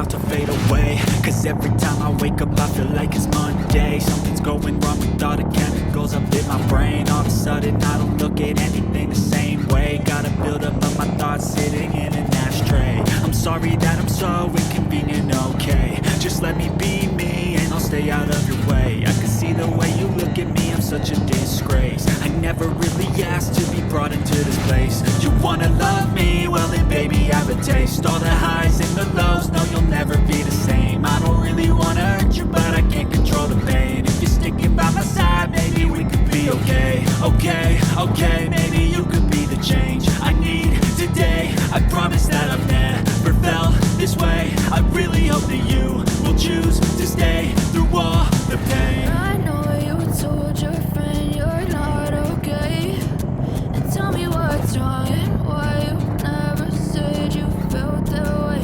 about to fade away. Cause every time I wake up I feel like it's Monday. Something's going wrong with all the chemicals up in my brain. All of a sudden I don't look at anything the same way. Gotta build up of my thoughts sitting in an ashtray. I'm sorry that I'm so inconvenient, okay. Just let me be me and I'll stay out of your way. I can see the way you look at me, I'm such a disgrace. I never really asked to be brought into this place. You wanna love me? Well then baby I have a taste. All the highs and the lows, no you'll never be the same. I don't really wanna hurt you but I can't control the pain. If you're sticking by my side maybe we could be okay. Okay, maybe you could be the change I need today. I promise that I've never felt this way. I really hope that you will choose to stay through all the pain. I know you told your friend you're not okay, and tell me what's wrong and why you never said you felt that way.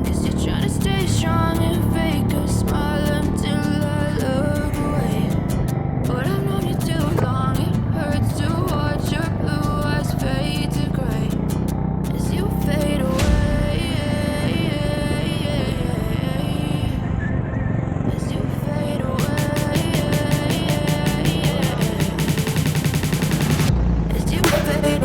Guess you're trying to stay strong and fake a smile until I look away. But I've known you too long, it hurts to watch your blue eyes fade to gray as you fade away. As you fade away. As you fade away.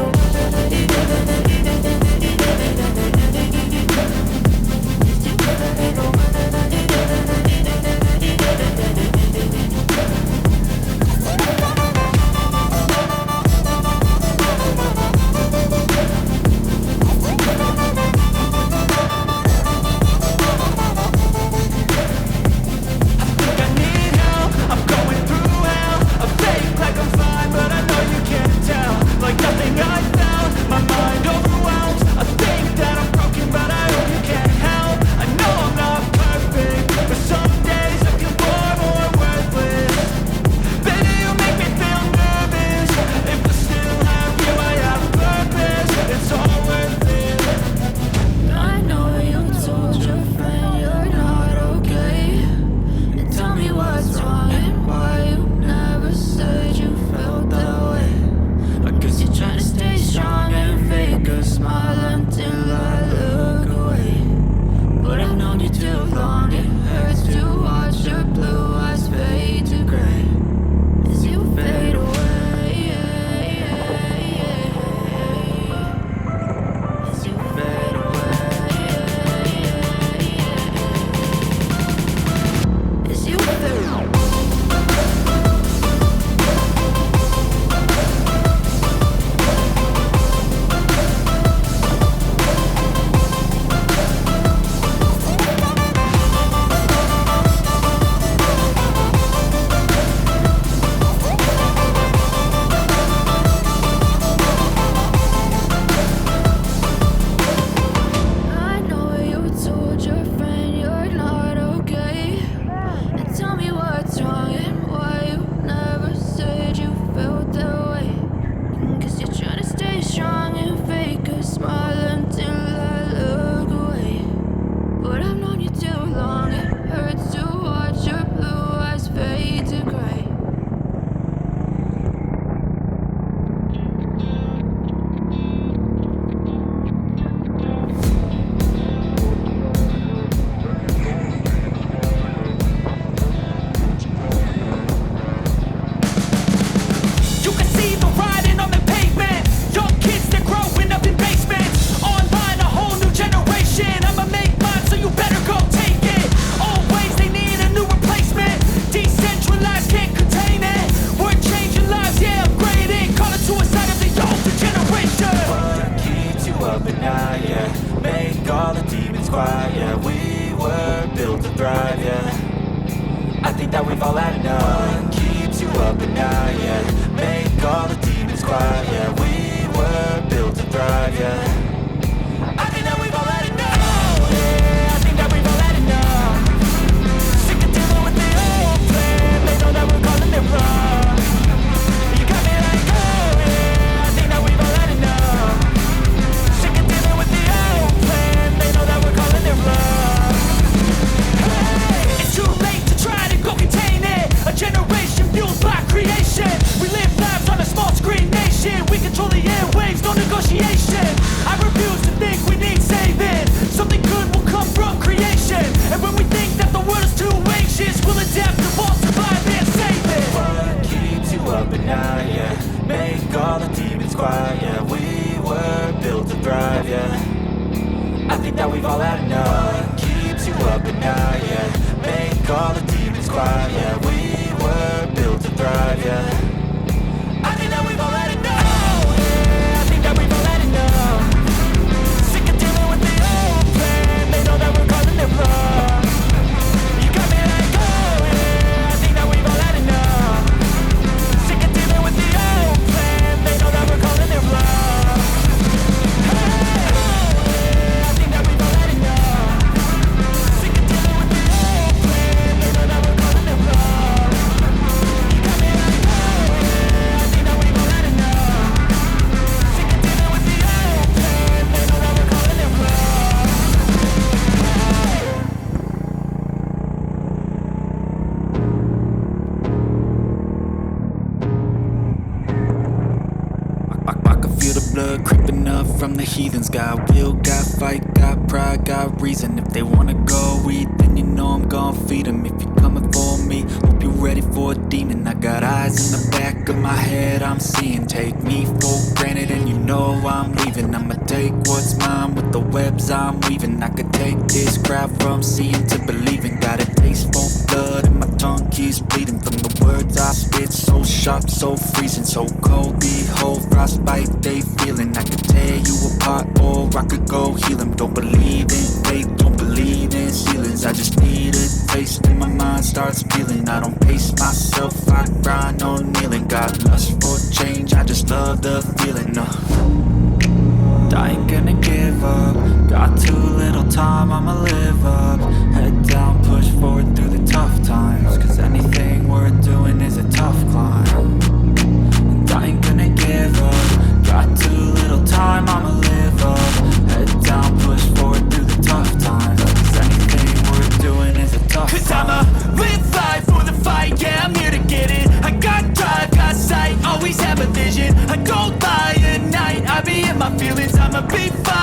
negotiation. I refuse to think we need saving. Something good will come from creation. think that we've all had enough. What keeps you up at night, yeah. Make all the demons quiet, yeah. We were built to thrive, yeah. I think that we've all had enough, yeah. I think that we've all had enough. Sick of dealing with the old plan. They know that we're calling their bluff. You got me like, oh yeah. I think that we've all had enough. Sick of dealing with the old plan. They know that we're calling their bluff. Hey, oh yeah. I think that we've all had enough. Sick of dealing with the old plan. They know that we're calling their bluff. You got me like, oh yeah. I think that we've all had enough. Sick of dealing with the old plan. They know that we're calling their bluff. I can feel the blood creeping up from the heathens. Got will, got fight, got pride, got reason. If they wanna go eat, then you know I'm gon' feed them. If you're coming for me, hope you're ready for a demon. I got eyes in the back of my head, I'm seeing. Take me for granted and you know I'm leaving. I'ma take what's mine with the webs I'm weaving. I could take this crowd from seeing to believing. Got a taste for blood and my tongue keeps bleeding. From the words I spit, so sharp, so freezing. So cold, behold, frostbite they feeling. I could tear you apart or I could go heal them. Don't believe in fate, don't believe in ceilings. I just need a taste and my mind starts feeling. I don't pace myself, I grind on kneeling. Got lust for change, I just love the feeling. I ain't gonna give up. Got too little time, I'ma live up. Head down, push forward through the tough times. Cause anything worth doing is a tough climb. And I ain't gonna give up. Got too little time, I'ma live up. Head down, push forward through the tough times. Cause anything worth doing is a tough climb. Cause I'ma live life for the fight, yeah, I'm here to get it. I got drive, got sight, always have a vision. I go by at night, I be in my feelings, I'ma be fine.